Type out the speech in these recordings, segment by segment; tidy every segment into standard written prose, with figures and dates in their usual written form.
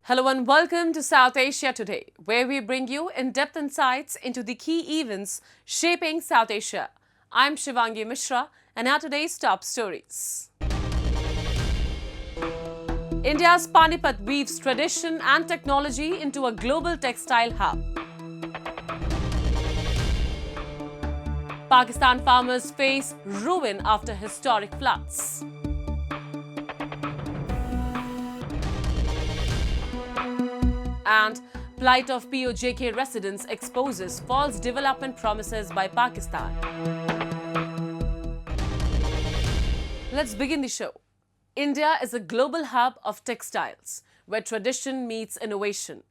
Hello and welcome to South Asia Today, where we bring you in-depth insights into the key events shaping South Asia. I'm Shivangi Mishra, and now today's top stories. India's Panipat weaves tradition and technology into a global textile hub. Pakistan farmers face ruin after historic floods. And plight of POJK residents exposes false development promises by Pakistan. Let's begin the show. India is a global hub of textiles, where tradition meets innovation.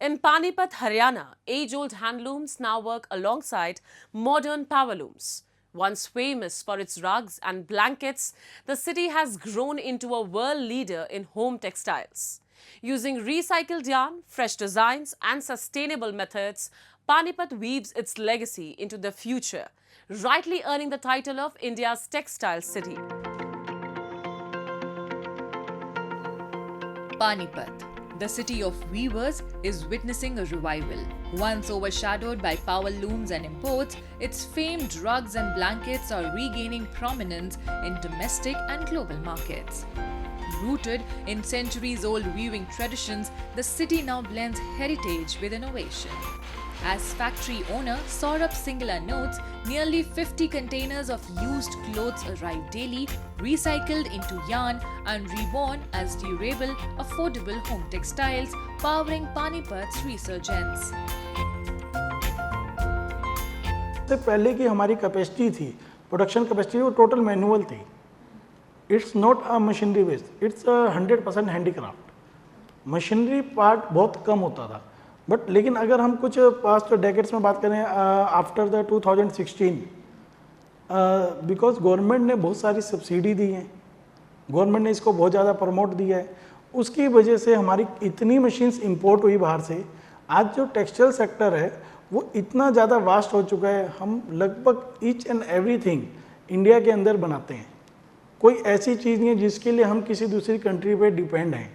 In Panipat, Haryana, age-old handlooms now work alongside modern powerlooms. Once famous for its rugs and blankets, the city has grown into a world leader in home textiles. Using recycled yarn, fresh designs and sustainable methods, Panipat weaves its legacy into the future, rightly earning the title of India's textile city. Panipat, the city of weavers, is witnessing a revival. Once overshadowed by power looms and imports, its famed rugs and blankets are regaining prominence in domestic and global markets. Rooted in centuries-old weaving traditions, the city now blends heritage with innovation. As factory owner Saurabh Singla notes, nearly 50 containers of used clothes arrive daily, recycled into yarn and reborn as durable, affordable home textiles, powering Panipat's resurgence. इससे पहले की हमारी capacity थी, production capacity वो total manual थी. It's not a machinery based, it's 100% handicraft. Machinery part बहुत कम होता था. बट लेकिन अगर हम कुछ पास्ट डेकेड्स में बात करें, आफ्टर द 2016, बिकॉज गवर्नमेंट ने बहुत सारी सब्सिडी दी है, गवर्नमेंट ने इसको बहुत ज़्यादा प्रमोट दिया है, उसकी वजह से हमारी इतनी मशीन्स इंपोर्ट हुई बाहर से. आज जो टेक्सटाइल सेक्टर है वो इतना ज़्यादा वास्ट हो चुका है, हम लगभग ईच एंड एवरीथिंग इंडिया के अंदर बनाते हैं. कोई ऐसी चीज़ नहीं है जिसके लिए हम किसी दूसरी कंट्री पे डिपेंड हैं.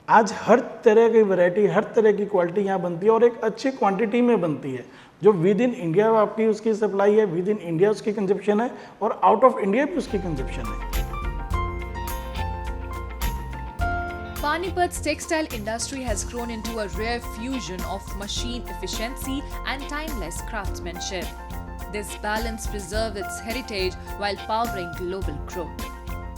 आज हर तरह की वैरायटी, हर तरह की क्वालिटी यहाँ बनती है और एक अच्छी क्वांटिटी में बनती है. जो विद इन इंडिया आपकी उसकी सप्लाई है, विद इन इंडिया उसकी कंजप्शन है और आउट ऑफ इंडिया भी उसकी कंजप्शन है. Panipat's textile industry has grown into a rare fusion of machine efficiency and timeless craftsmanship. This balance preserves its heritage while powering global growth.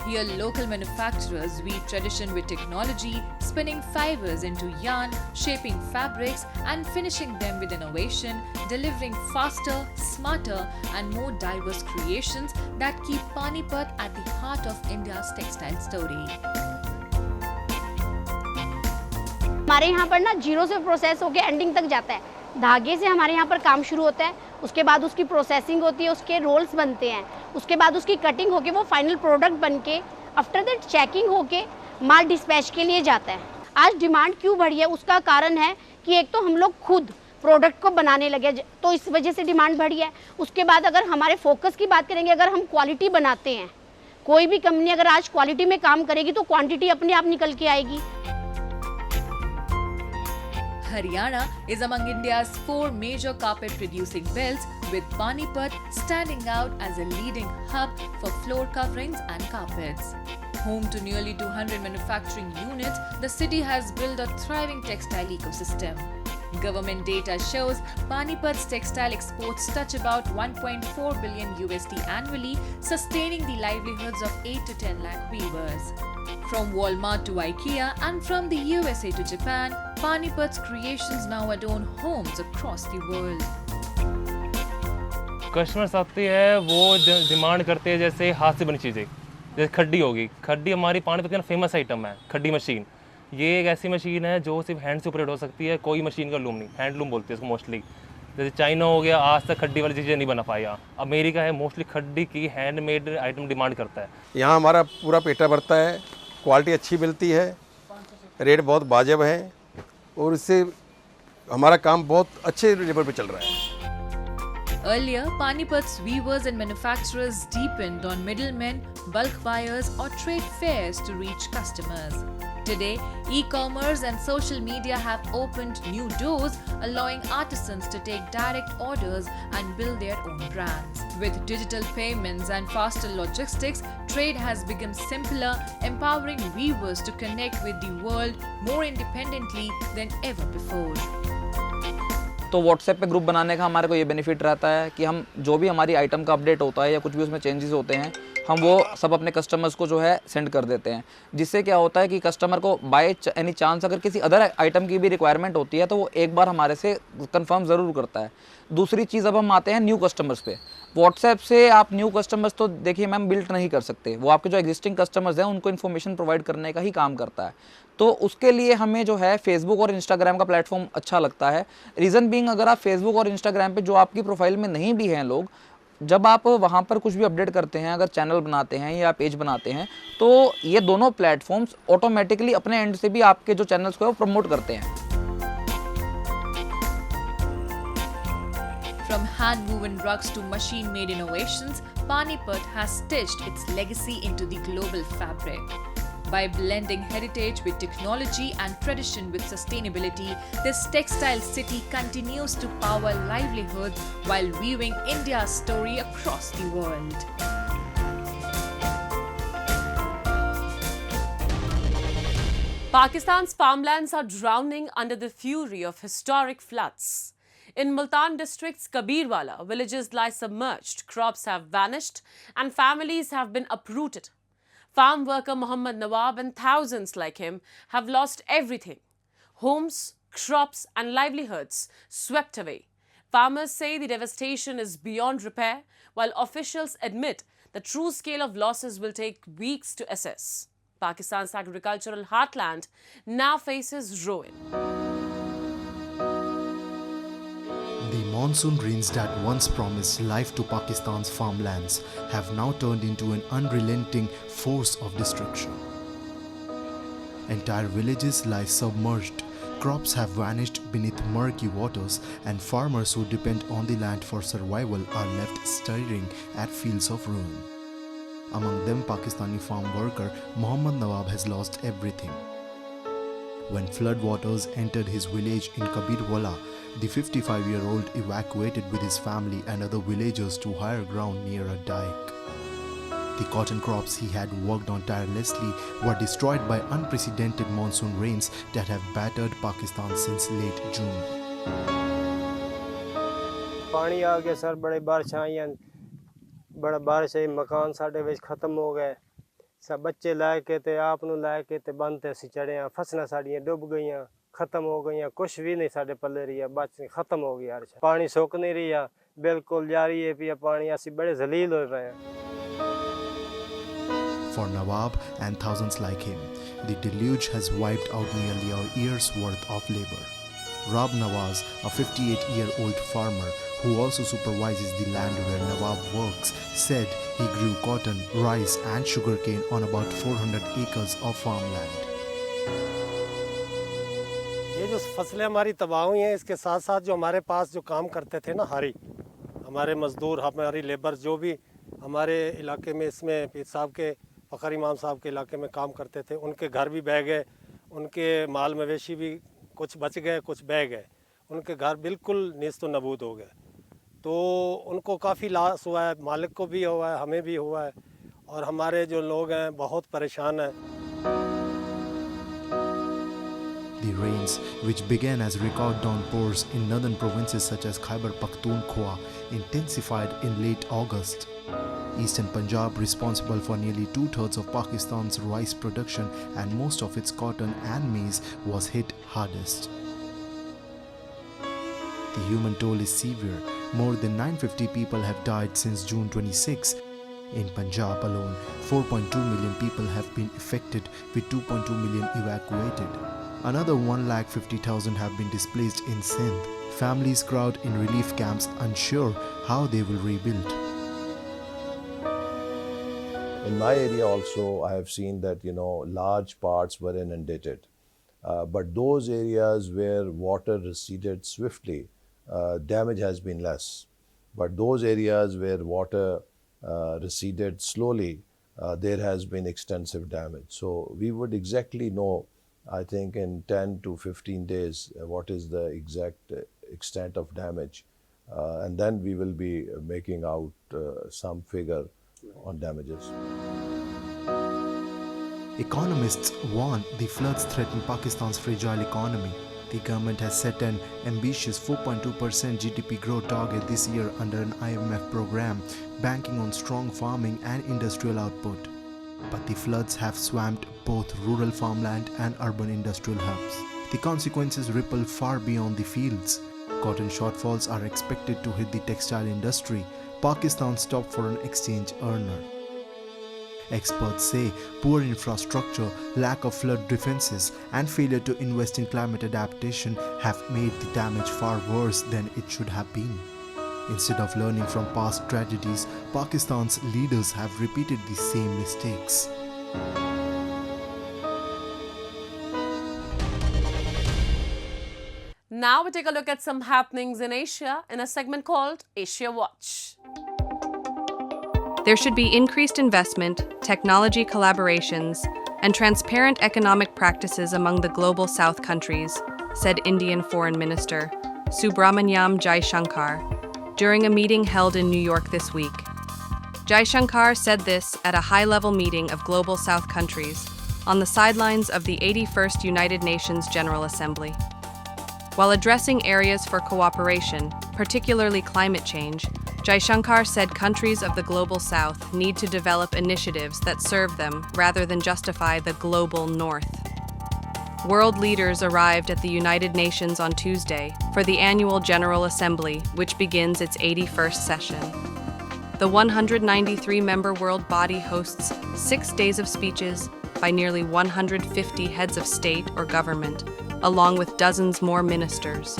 Here, local manufacturers weave tradition with technology, spinning fibers into yarn, shaping fabrics, and finishing them with innovation, delivering faster, smarter, and more diverse creations that keep Panipat at the heart of India's textile story. हमारे यहाँ पर ना zero से process होके ending तक जाता है. धागे से हमारे यहाँ पर काम शुरू होता है, उसके बाद उसकी प्रोसेसिंग होती है, उसके रोल्स बनते हैं, उसके बाद उसकी कटिंग होके वो फाइनल प्रोडक्ट बन के आफ्टर दैट चेकिंग होके माल डिस्पैच के लिए जाता है. आज डिमांड क्यों बढ़ी है, उसका कारण है कि एक तो हम लोग खुद प्रोडक्ट को बनाने लगे, तो इस वजह से डिमांड बढ़ी है. उसके बाद अगर हमारे फोकस की बात करेंगे, अगर हम क्वालिटी बनाते हैं, कोई भी कंपनी अगर आज क्वालिटी में काम करेगी तो क्वान्टिटी अपने आप निकल के आएगी. Haryana is among India's 4 major carpet producing belts, with Panipat standing out as a leading hub for floor coverings and carpets. Home to nearly 200 manufacturing units, the city has built a thriving textile ecosystem. Government data shows Panipat's textile exports touch about 1.4 billion USD annually, sustaining the livelihoods of 8 to 10 lakh weavers. From Walmart to IKEA and from the USA to Japan, Panipat's creations now adorn homes across the world. Customers आते हैं, वो demand करते हैं जैसे हाथ से बनी चीज़ें, जैसे खड्डी होगी. खड्डी हमारी पानीपत का फेमस आइटम है, खड्डी मशीन. ये एक ऐसी मशीन है जो सिर्फ हैंड से ऑपरेट हो सकती है, कोई मशीन का लूम नहीं, हैंडलूम बोलते हैं इसको मोस्टली. जैसे चाइना हो गया, आज तक खड्डी वाली चीज़ें नहीं बना पाया. अमेरिका है, मोस्टली खड्डी की हैंडमेड आइटम डिमांड करता है. यहाँ हमारा पूरा पेटा भरता है, क्वालिटी अच्छी मिलती है, रेट बहुत वाजिब है और इससे हमारा काम बहुत अच्छे लेवल पे चल रहा है. Earlier, Panipat's weavers and manufacturers depend on middlemen, bulk buyers, or trade fairs to reach customers. Today, e-commerce and social media have opened new doors, allowing artisans to take direct orders and build their own brands. With digital payments and faster logistics, trade has become simpler, empowering weavers to connect with the world more independently than ever before. तो WhatsApp पे group बनाने का हमारे को ये benefit रहता है कि हम जो भी हमारी आइटम का अपडेट होता है या कुछ भी उसमें चेंजेस होते हैं, हम वो सब अपने कस्टमर्स को जो है सेंड कर देते हैं, जिससे क्या होता है कि कस्टमर को बाय एनी चांस अगर किसी अदर आइटम की भी रिक्वायरमेंट होती है तो वो एक बार हमारे से कंफर्म ज़रूर करता है। दूसरी चीज़, अब हम आते हैं न्यू कस्टमर्स पे। व्हाट्सएप से आप न्यू कस्टमर्स तो देखिए मैम बिल्ड नहीं कर सकते, वो आपके जो एग्जिस्टिंग कस्टमर्स हैं उनको इन्फॉर्मेशन प्रोवाइड करने का ही काम करता है। तो उसके लिए हमें जो है फेसबुक और इंस्टाग्राम का प्लेटफॉर्म अच्छा लगता है। रीज़न बीइंग, अगर आप फेसबुक और इंस्टाग्राम पे जो आपकी प्रोफाइल में नहीं भी हैं लोग, जब आप वहाँ पर कुछ भी अपडेट करते हैं, अगर चैनल बनाते हैं या पेज बनाते हैं, तो ये दोनों प्लेटफॉर्म्स ऑटोमेटिकली अपने एंड से भी आपके जो चैनल्स को प्रमोट करते हैं। From hand-woven rugs to machine-made innovations, Panipat has stitched its legacy into the global fabric. By blending heritage with technology and tradition with sustainability, this textile city continues to power livelihoods while weaving India's story across the world. Pakistan's farmlands are drowning under the fury of historic floods. In Multan district's Kabirwala, villages lie submerged, crops have vanished, and families have been uprooted. Farm worker Mohammad Nawab and thousands like him have lost everything. Homes, crops, and livelihoods swept away. Farmers say the devastation is beyond repair, while officials admit the true scale of losses will take weeks to assess. Pakistan's agricultural heartland now faces ruin. The monsoon rains that once promised life to Pakistan's farmlands have now turned into an unrelenting force of destruction. Entire villages lie submerged, crops have vanished beneath murky waters, and farmers who depend on the land for survival are left staring at fields of ruin. Among them, Pakistani farm worker Mohammad Nawab has lost everything. When floodwaters entered his village in Kabirwala, the 55-year-old evacuated with his family and other villagers to higher ground near a dike. The cotton crops he had worked on tirelessly were destroyed by unprecedented monsoon rains that have battered Pakistan since late June. पानी आ गया sir, बड़े बारिश आईयां, बड़ा बारिश आई, मकान साढ़े विच खत्म हो गए, सब बच्चे लैके ते आप नूं लैके ते बंद ते असीं चढ़े हां, फसलां साड़ियां डुब गईयां, खत्म हो गई, कुछ भी नहीं साढ़े पल्ले रही, बच खत्म हो गई। यार पानी सुक नहीं रही, बिल्कुल जारी है पिया पानी, असी बड़े जलील हो रहे हैं। For Nawab and thousands like him, the deluge has wiped out nearly a year's worth of labor. Rab Nawaz, a 58-year-old farmer who also supervises the land where Nawab works, said he grew cotton, rice and sugarcane on about 400 acres of farmland. ये जो फसलें हमारी तबाह हुई हैं, इसके साथ साथ जो हमारे पास जो काम करते थे ना, हमारे मज़दूर, हमारी लेबर जो भी हमारे इलाके में, इसमें पीर साहब के, फ़खर इमाम साहब के इलाके में काम करते थे, उनके घर भी बह गए, उनके माल मवेशी भी कुछ बच गए, कुछ बह गए, उनके घर बिल्कुल नेस्त नबूद हो गए। तो उनको काफ़ी लॉस हुआ है, मालिक को भी हुआ है, हमें भी हुआ है, और हमारे जो लोग हैं बहुत परेशान हैं। The rains, which began as record downpours in northern provinces such as Khyber Pakhtunkhwa, intensified in late August. Eastern Punjab, responsible for nearly 2/3 of Pakistan's rice production and most of its cotton and maize, was hit hardest. The human toll is severe. More than 950 people have died since June 26. In Punjab alone, 4.2 million people have been affected, with 2.2 million evacuated. Another 150,000 have been displaced in Sindh. Families crowd in relief camps, unsure how they will rebuild. In my area also, I have seen that, large parts were inundated. But those areas where water receded swiftly, damage has been less. But those areas where water receded slowly, there has been extensive damage. So we would exactly know I think in 10 to 15 days, what is the exact extent of damage. And then we will be making out some figure on damages. Economists warn the floods threaten Pakistan's fragile economy. The government has set an ambitious 4.2% GDP growth target this year under an IMF program, banking on strong farming and industrial output. But the floods have swamped both rural farmland and urban industrial hubs. The consequences ripple far beyond the fields. Cotton shortfalls are expected to hit the textile industry, Pakistan's top foreign exchange earner. Experts say poor infrastructure, lack of flood defenses, and failure to invest in climate adaptation have made the damage far worse than it should have been. Instead of learning from past tragedies, Pakistan's leaders have repeated the same mistakes. Now we take a look at some happenings in Asia in a segment called Asia Watch. There should be increased investment, technology collaborations, and transparent economic practices among the global South countries, said Indian Foreign Minister Subramanyam Jaishankar during a meeting held in New York this week. Jaishankar said this at a high-level meeting of global South countries on the sidelines of the 81st United Nations General Assembly. While addressing areas for cooperation, particularly climate change, Jaishankar said countries of the Global South need to develop initiatives that serve them rather than justify the Global North. World leaders arrived at the United Nations on Tuesday for the annual General Assembly, which begins its 81st session. The 193-member world body hosts 6 days of speeches by nearly 150 heads of state or government, along with dozens more ministers.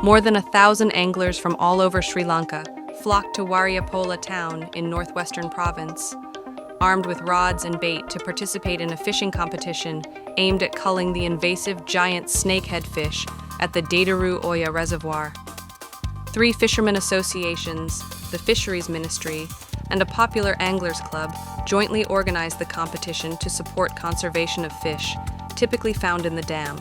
More than 1,000 anglers from all over Sri Lanka flocked to Wariapola town in northwestern province, armed with rods and bait to participate in a fishing competition aimed at culling the invasive giant snakehead fish at the Dadaru Oya Reservoir. 3 fishermen associations, the Fisheries Ministry, and a popular anglers club jointly organized the competition to support conservation of fish typically found in the dam,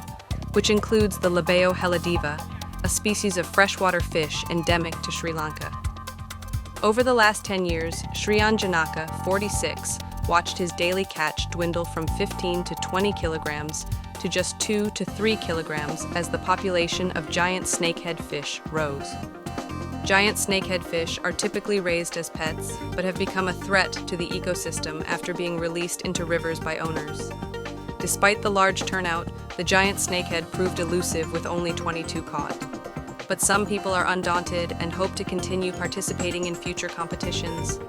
which includes the Labeo heladiva, a species of freshwater fish endemic to Sri Lanka. Over the last 10 years, Shriyan Janaka, 46, watched his daily catch dwindle from 15 to 20 kilograms to just 2 to 3 kilograms as the population of giant snakehead fish rose. Giant snakehead fish are typically raised as pets, but have become a threat to the ecosystem after being released into rivers by owners. Despite the large turnout, the giant snakehead proved elusive with only 22 caught. But some people are undaunted and hope to continue participating in future competitions.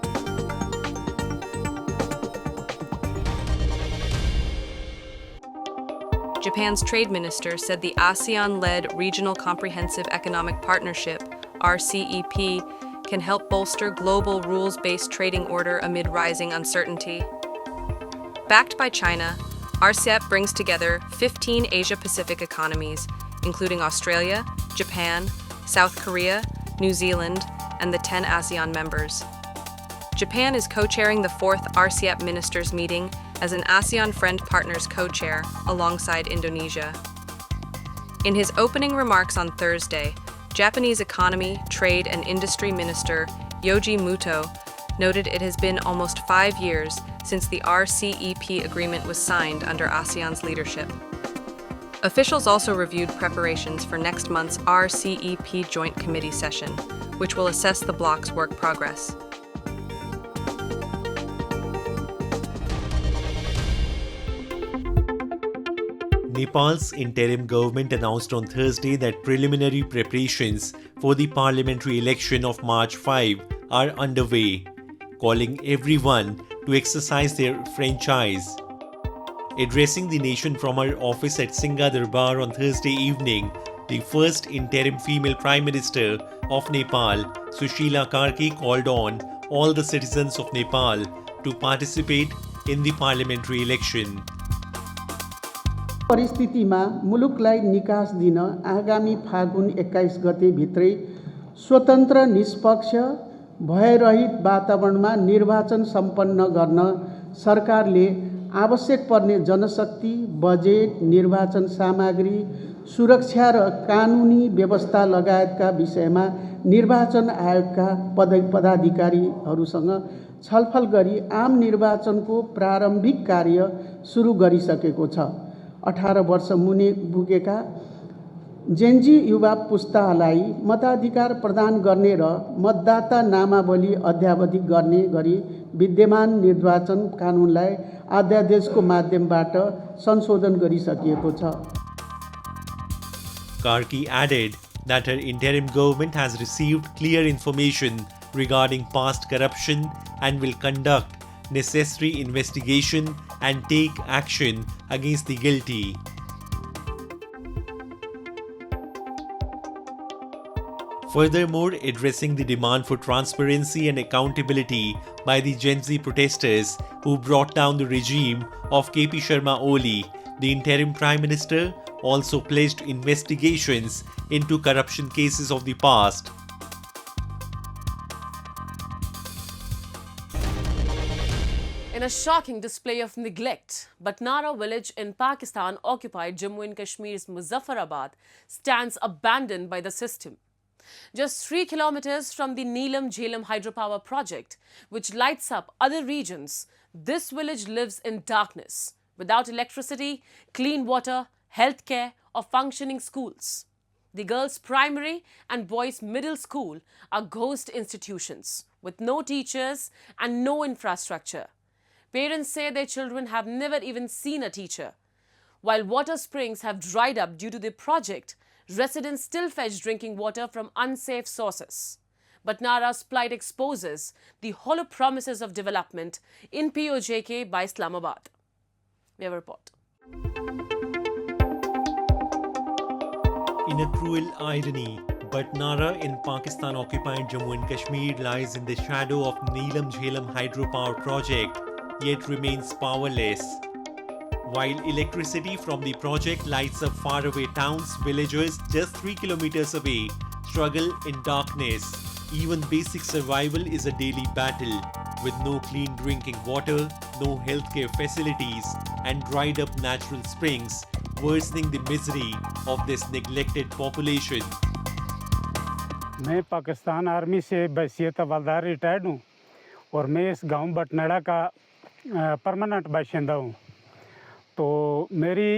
Japan's trade minister said the ASEAN-led Regional Comprehensive Economic Partnership, RCEP, can help bolster global rules-based trading order amid rising uncertainty. Backed by China, RCEP brings together 15 Asia-Pacific economies, including Australia, Japan, South Korea, New Zealand, and the 10 ASEAN members. Japan is co-chairing the 4th RCEP Ministers meeting as an ASEAN Friend Partners co-chair alongside Indonesia. In his opening remarks on Thursday, Japanese Economy, Trade, and Industry Minister Yoji Muto noted it has been almost 5 years since the RCEP agreement was signed under ASEAN's leadership. Officials also reviewed preparations for next month's RCEP Joint Committee session, which will assess the bloc's work progress. Nepal's interim government announced on Thursday that preliminary preparations for the parliamentary election of March 5 are underway, calling everyone to exercise their franchise. Addressing the nation from her office at Singha Darbar on Thursday evening, the first interim female Prime Minister of Nepal, Sushila Karki, called on all the citizens of Nepal to participate in the parliamentary election. परिस्थितिमा मुलुकलाई निकास दिन आगामी फागुन 21 गते भित्रै स्वतन्त्र, निष्पक्ष भयरहित वातावरणमा निर्वाचन सम्पन्न गर्न सरकारले आवश्यक पर्ने जनशक्ति, बजेट, निर्वाचन सामग्री, सुरक्षा र कानुनी व्यवस्था लगायतका विषयमा निर्वाचन आयोगका पदाधिकारीहरूसँग छलफल गरी आम निर्वाचनको प्रारम्भिक कार्य सुरु गरिसकेको छ। 18 वर्ष मुनि पुगेका जेनजी युवा पुस्तालाई मताधिकार प्रदान गर्ने र मतदाता नामावली अद्यावधिक गर्ने गरी विद्यमान निर्वाचन कानुनलाई अध्यादेशको माध्यमबाट संशोधन गरिसकिएको छ। Karki added that her interim government has received clear information regarding past corruption and will conduct necessary investigation and take action against the guilty. Furthermore, addressing the demand for transparency and accountability by the Gen Z protesters who brought down the regime of KP Sharma Oli, the interim Prime Minister also pledged investigations into corruption cases of the past. In a shocking display of neglect, Batnara village in Pakistan-occupied Jammu and Kashmir's Muzaffarabad stands abandoned by the system. Just 3 kilometers from the Neelam Jhelum hydropower project, which lights up other regions, this village lives in darkness, without electricity, clean water, healthcare or functioning schools. The girls' primary and boys' middle school are ghost institutions with no teachers and no infrastructure. Parents say their children have never even seen a teacher. While water springs have dried up due to the project, residents still fetch drinking water from unsafe sources. Batnara's plight exposes the hollow promises of development in POJK by Islamabad. We have a report. In a cruel irony, Batnara in Pakistan-occupied Jammu and Kashmir lies in the shadow of Neelam Jhelum hydropower project, yet remains powerless. While electricity from the project lights up faraway towns, villagers just 3 kilometers away struggle in darkness. Even basic survival is a daily battle, with no clean drinking water, no healthcare facilities, and dried up natural springs, worsening the misery of this neglected population. मैं Pakistan army से बहसीत हवलदार retired हूँ और मैं इस गांव बटनाड़ा का permanent बाशिंदा हूँ। तो मेरी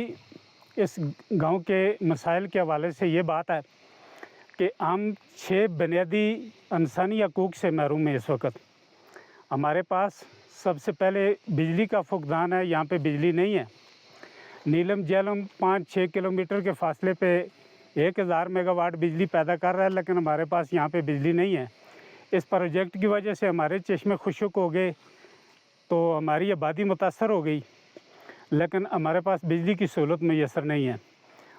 इस गांव के मसाइल के हवाले से ये बात है कि हम 6 बुनियादी इंसानी हकूक़ से महरूम हैं। इस वक्त हमारे पास सबसे पहले बिजली का फुकदान है। यहाँ पे बिजली नहीं है। नीलम झेलम 5-6 किलोमीटर के फासले पे 1000 मेगावाट बिजली पैदा कर रहा है, लेकिन हमारे पास यहाँ पे बिजली नहीं है। इस प्रोजेक्ट की वजह से हमारे चश्मे खुश्क हो गए, तो हमारी आबादी मुतासर हो गई, लेकिन हमारे पास बिजली की सहूलत मैसर नहीं है।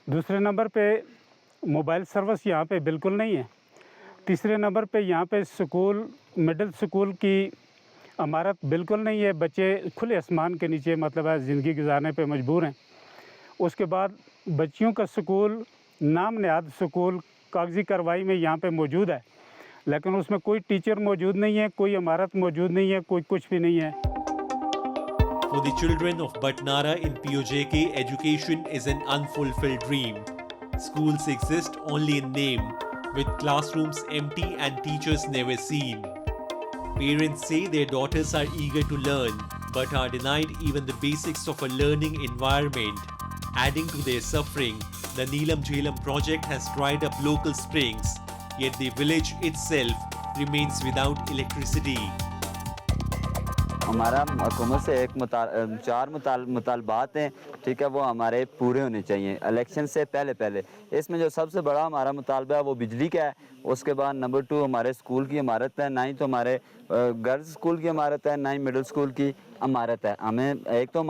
दूसरे नंबर पे मोबाइल सर्विस यहाँ पे बिल्कुल नहीं है। तीसरे नंबर पे यहाँ पे स्कूल, मिडिल स्कूल की इमारत बिल्कुल नहीं है। बच्चे खुले आसमान के नीचे मतलब है ज़िंदगी गुजारने पे मजबूर हैं। उसके बाद बच्चियों का स्कूल, नाम नहाद स्कूल कागजी कार्रवाई में यहाँ पे मौजूद है, लेकिन उसमें कोई टीचर मौजूद नहीं है, कोई इमारत मौजूद नहीं है, कोई कुछ भी नहीं है। For the children of Batnara in POJK, education is an unfulfilled dream. Schools exist only in name, with classrooms empty and teachers never seen. Parents say their daughters are eager to learn, but are denied even the basics of a learning environment. Adding to their suffering, the Neelam Jhelum project has dried up local springs, yet the village itself remains without electricity. हमारा हुकूमत से एक 4 मुतालबात हैं, ठीक है, वो हमारे पूरे होने चाहिए इलेक्शन से पहले। इसमें जो सबसे बड़ा हमारा मुतालबा है वो बिजली का है। उसके बाद नंबर 2 हमारे स्कूल की इमारत है, ना ही तो हमारे गर्ल्स स्कूल की इमारत है, ना ही मिडिल स्कूल की इमारत है। हमें एक तो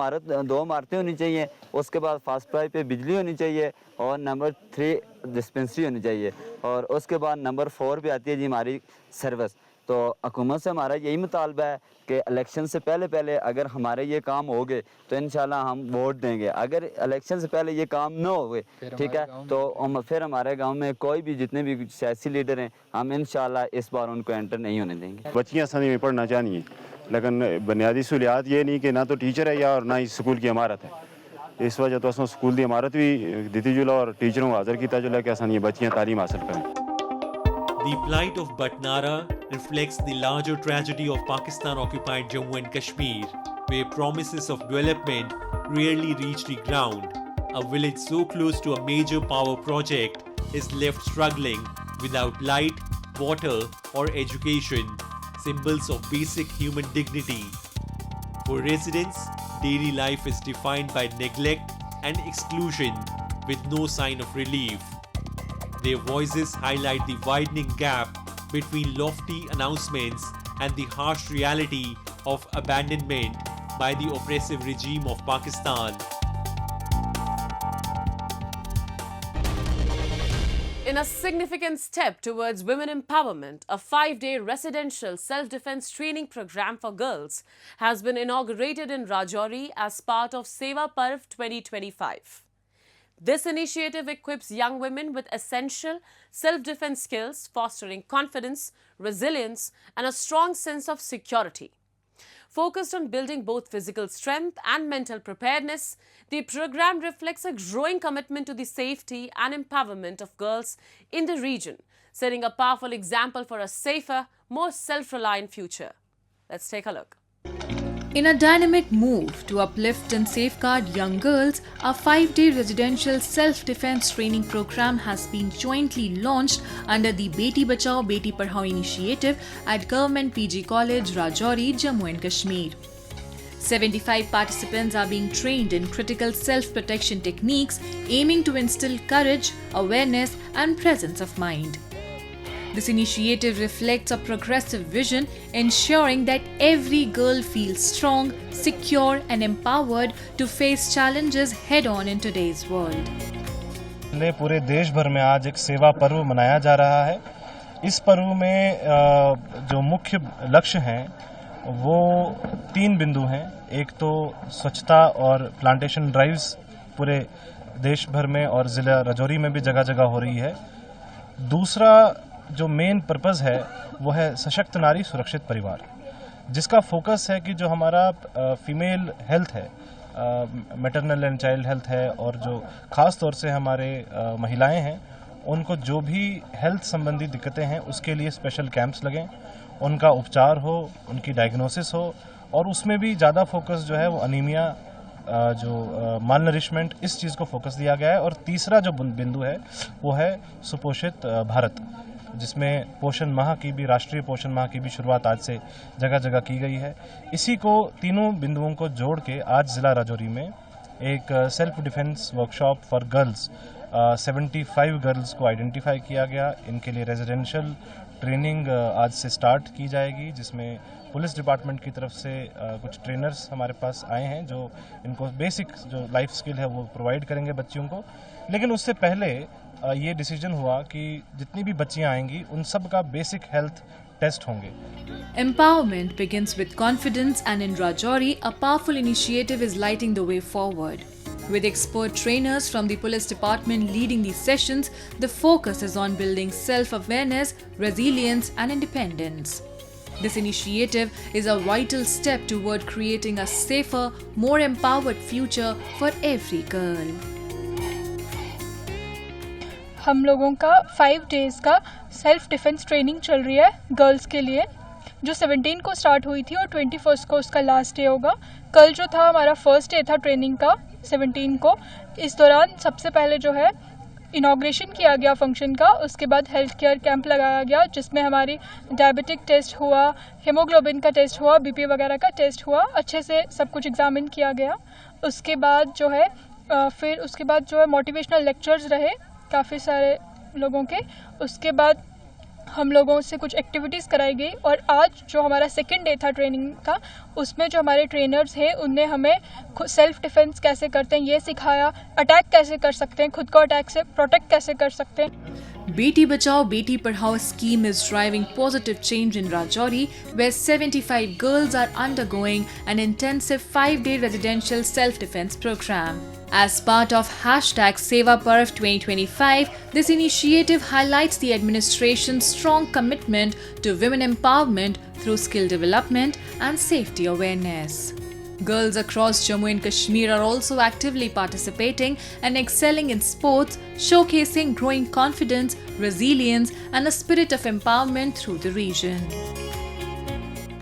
2 इमारतें होनी चाहिए, उसके बाद फास्ट पाइप पे बिजली होनी चाहिए, और नंबर 3 डिस्पेंसरी होनी चाहिए, और उसके बाद नंबर 4 पे आती है जी हमारी सर्विस। तो हुकूमत से हमारा यही मुतालबा है कि इलेक्शन से पहले पहले अगर हमारे ये काम हो गए तो इंशाल्लाह हम वोट देंगे। अगर इलेक्शन से पहले ये काम न हो गए, ठीक है, तो हम फिर हमारे गांव में कोई भी जितने भी सियासी लीडर हैं हम इंशाल्लाह इस बार उनको एंटर नहीं होने देंगे। बच्चियाँ सदी में पढ़ना चाहिए, लेकिन बुनियादी सहूलियात ये नहीं कि ना तो टीचर है या और ना ही स्कूल की इमारत है। इस वजह तो असों स्कूल की इमारत भी दी जुला और टीचरों को हाजिर किया जुला कि असन ये बच्चियाँ तालीम हासिल करें। The plight of Batnara reflects the larger tragedy of Pakistan-occupied Jammu and Kashmir, where promises of development rarely reach the ground. A village so close to a major power project is left struggling without light, water, or education, symbols of basic human dignity. For residents, daily life is defined by neglect and exclusion, with no sign of relief. Their voices highlight the widening gap between lofty announcements and the harsh reality of abandonment by the oppressive regime of Pakistan. In a significant step towards women empowerment, a 5-day residential self-defense training program for girls has been inaugurated in Rajouri as part of Seva Parv 2025. This initiative equips young women with essential self-defense skills, fostering confidence, resilience, and a strong sense of security. Focused on building both physical strength and mental preparedness, the program reflects a growing commitment to the safety and empowerment of girls in the region, setting a powerful example for a safer, more self-reliant future. Let's take a look. In a dynamic move to uplift and safeguard young girls, a 5-day residential self-defense training program has been jointly launched under the Beti Bachao Beti Padhao initiative at Government PG College, Rajouri, Jammu and Kashmir. 75 participants are being trained in critical self-protection techniques, aiming to instill courage, awareness, and presence of mind. This initiative reflects a progressive vision, ensuring that every girl feels strong, secure, and empowered to face challenges head-on in today's world. पूरे देश भर में आज एक सेवा पर्व मनाया जा रहा है। इस पर्व में जो मुख्य लक्ष्य हैं वो 3 बिंदु हैं। एक तो स्वच्छता और प्लांटेशन ड्राइव्स पूरे देश भर में और ज़िला राजौरी में भी जगह जगह हो रही है। दूसरा जो मेन पर्पस है वो है सशक्त नारी सुरक्षित परिवार, जिसका फोकस है कि जो हमारा फीमेल हेल्थ है, मैटरनल एंड चाइल्ड हेल्थ है, और जो ख़ास तौर से हमारे महिलाएं हैं उनको जो भी हेल्थ संबंधी दिक्कतें हैं उसके लिए स्पेशल कैंप्स लगें, उनका उपचार हो, उनकी डायग्नोसिस हो, और उसमें भी ज़्यादा फोकस जो है वो अनीमिया, जो मालनरिशमेंट, इस चीज़ को फोकस दिया गया है। और तीसरा जो बिंदु है वो है सुपोषित भारत, जिसमें पोषण माह की भी, राष्ट्रीय पोषण माह की भी शुरुआत आज से जगह जगह की गई है। इसी को तीनों बिंदुओं को जोड़ के आज ज़िला राजौरी में एक self defence workshop for girls 75 girls को आइडेंटिफाई किया गया। इनके लिए रेजिडेंशियल ट्रेनिंग आज से स्टार्ट की जाएगी, जिसमें पुलिस डिपार्टमेंट की तरफ से कुछ ट्रेनर्स हमारे पास आए हैं जो इनको बेसिक जो लाइफ स्किल है वो प्रोवाइड करेंगे बच्चियों को। लेकिन उससे पहले ये डिसीजन हुआ कि जितनी भी बच्चियां आएंगी उन सब का बेसिक हेल्थ टेस्ट होंगे। Empowerment begins with confidence, and in Rajouri, a powerful initiative is lighting the way forward. With expert trainers from the police department leading these sessions, the focus is on building self-awareness, resilience, and independence. This initiative is a vital step toward creating a safer, more empowered future for every girl. हम लोगों का 5 days का self defence training चल रही है girls के लिए, जो 17 को स्टार्ट हुई थी और 21 को उसका लास्ट डे होगा। कल जो था हमारा फर्स्ट डे था ट्रेनिंग का 17 को। इस दौरान सबसे पहले जो है इनॉग्रेशन किया गया फंक्शन का, उसके बाद हेल्थ केयर कैंप लगाया गया जिसमें हमारी डायबिटिक टेस्ट हुआ, हीमोग्लोबिन का टेस्ट हुआ, बीपी वगैरह का टेस्ट हुआ, अच्छे से सब कुछ एग्जामिन किया गया। उसके बाद जो है फिर उसके बाद जो है मोटिवेशनल लेक्चर्स रहे काफ़ी सारे लोगों के। उसके बाद हम लोगों से कुछ एक्टिविटीज़ कराई गई, और आज जो हमारा सेकंड डे था ट्रेनिंग का, उसमें जो हमारे ट्रेनर्स हैं उनने हमें सेल्फ डिफेंस कैसे करते हैं ये सिखाया, अटैक कैसे कर सकते हैं, खुद को अटैक से प्रोटेक्ट कैसे कर सकते हैं। Beti Bachao Beti Padhao scheme is driving positive change in Rajouri, where 75 girls are undergoing an intensive 5-day residential self-defense program. As part of #Seva Parv 2025, this initiative highlights the administration's strong commitment to women empowerment through skill development and safety awareness. Girls across Jammu and Kashmir are also actively participating and excelling in sports, showcasing growing confidence, resilience, and a spirit of empowerment through the region.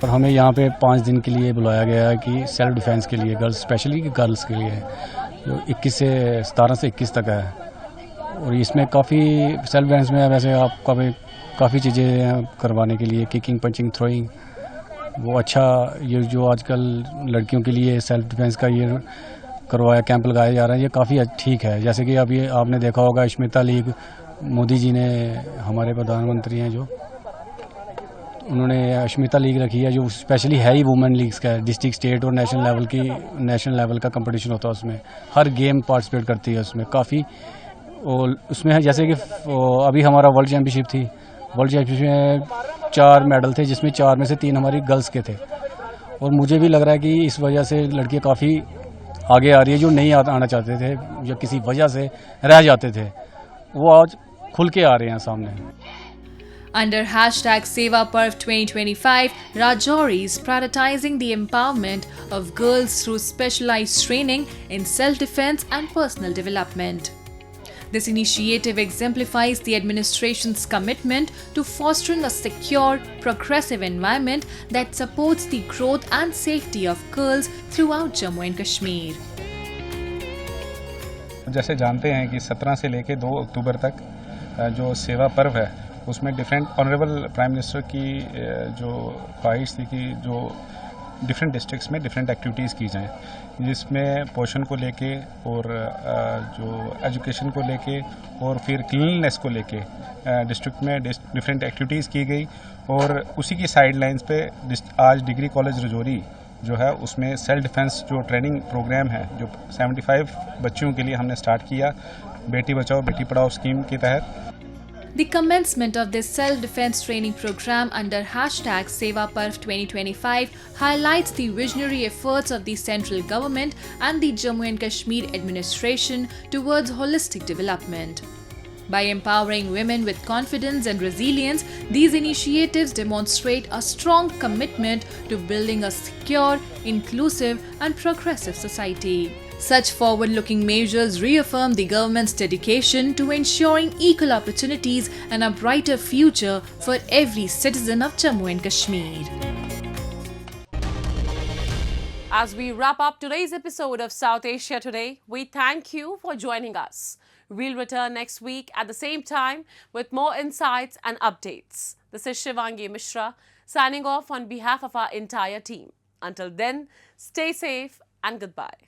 और हमें यहाँ पे 5 दिन के लिए बुलाया गया है कि सेल्फ डिफेंस के लिए गर्ल्स, स्पेशली गर्ल्स के लिए, जो 17 से 21 तक है। और इसमें काफ़ी सेल्फ डिफेंस में वैसे आपका भी काफ़ी चीज़ें करवाने के लिए, किकिंग, पंचिंग, थ्रोइंग, वो अच्छा, ये जो आजकल लड़कियों के लिए सेल्फ डिफेंस का ये करवाया कैंप लगाया जा रहा है, ये काफ़ी ठीक है। जैसे कि अभी आपने देखा होगा अश्मिता लीग, मोदी जी ने, हमारे प्रधानमंत्री हैं जो, उन्होंने अश्मिता लीग रखी है जो स्पेशली है ही वुमेन लीग्स का, डिस्ट्रिक्ट, स्टेट और नेशनल लेवल का कंपटीशन होता है। उसमें हर गेम पार्टिसिपेट करती है उसमें काफ़ी। और उसमें है जैसे कि अभी हमारा वर्ल्ड चैम्पियनशिप थी, वर्ल्ड चैम्पियनशिप में 4 मेडल थे, जिसमें 4 में से 3 हमारी गर्ल्स के थे। और मुझे भी लग रहा है कि इस वजह से लड़कियाँ काफ़ी आगे आ रही है, जो नहीं आना चाहते थे या किसी वजह से रह जाते थे, वो आज खुल के आ रहे हैं सामने। Under #Seva Parv 2025, Rajouri is prioritizing the empowerment of girls through specialized training in self-defense and personal development. This initiative exemplifies the administration's commitment to fostering a secure, progressive environment that supports the growth and safety of girls throughout Jammu and Kashmir. जैसे जानते हैं कि 17 से लेकर 2 अक्टूबर तक जो सेवा पर्व है, उसमें डिफरेंट ऑनरेबल प्राइम मिनिस्टर की जो ख्वाहिश थी कि जो डिफरेंट डिस्ट्रिक्ट्स में डिफरेंट एक्टिविटीज़ की जाएं, जिसमें पोषण को लेके और जो एजुकेशन को लेके और फिर क्लीननेस को लेके डिस्ट्रिक्ट में डिफरेंट एक्टिविटीज़ की गई। और उसी की साइड लाइन्स पे आज डिग्री कॉलेज रजौरी जो है, उसमें सेल्फ डिफेंस जो ट्रेनिंग प्रोग्राम है, जो 75 बच्चियों के लिए हमने स्टार्ट किया बेटी बचाओ बेटी पढ़ाओ स्कीम के तहत। The commencement of this self-defense training program under #Seva Parv 2025 highlights the visionary efforts of the central government and the Jammu and Kashmir administration towards holistic development. By empowering women with confidence and resilience, these initiatives demonstrate a strong commitment to building a secure, inclusive, and progressive society. Such forward-looking measures reaffirm the government's dedication to ensuring equal opportunities and a brighter future for every citizen of Jammu and Kashmir. As we wrap up today's episode of South Asia Today, we thank you for joining us. We'll return next week at the same time with more insights and updates. This is Shivangi Mishra signing off on behalf of our entire team. Until then, stay safe and goodbye.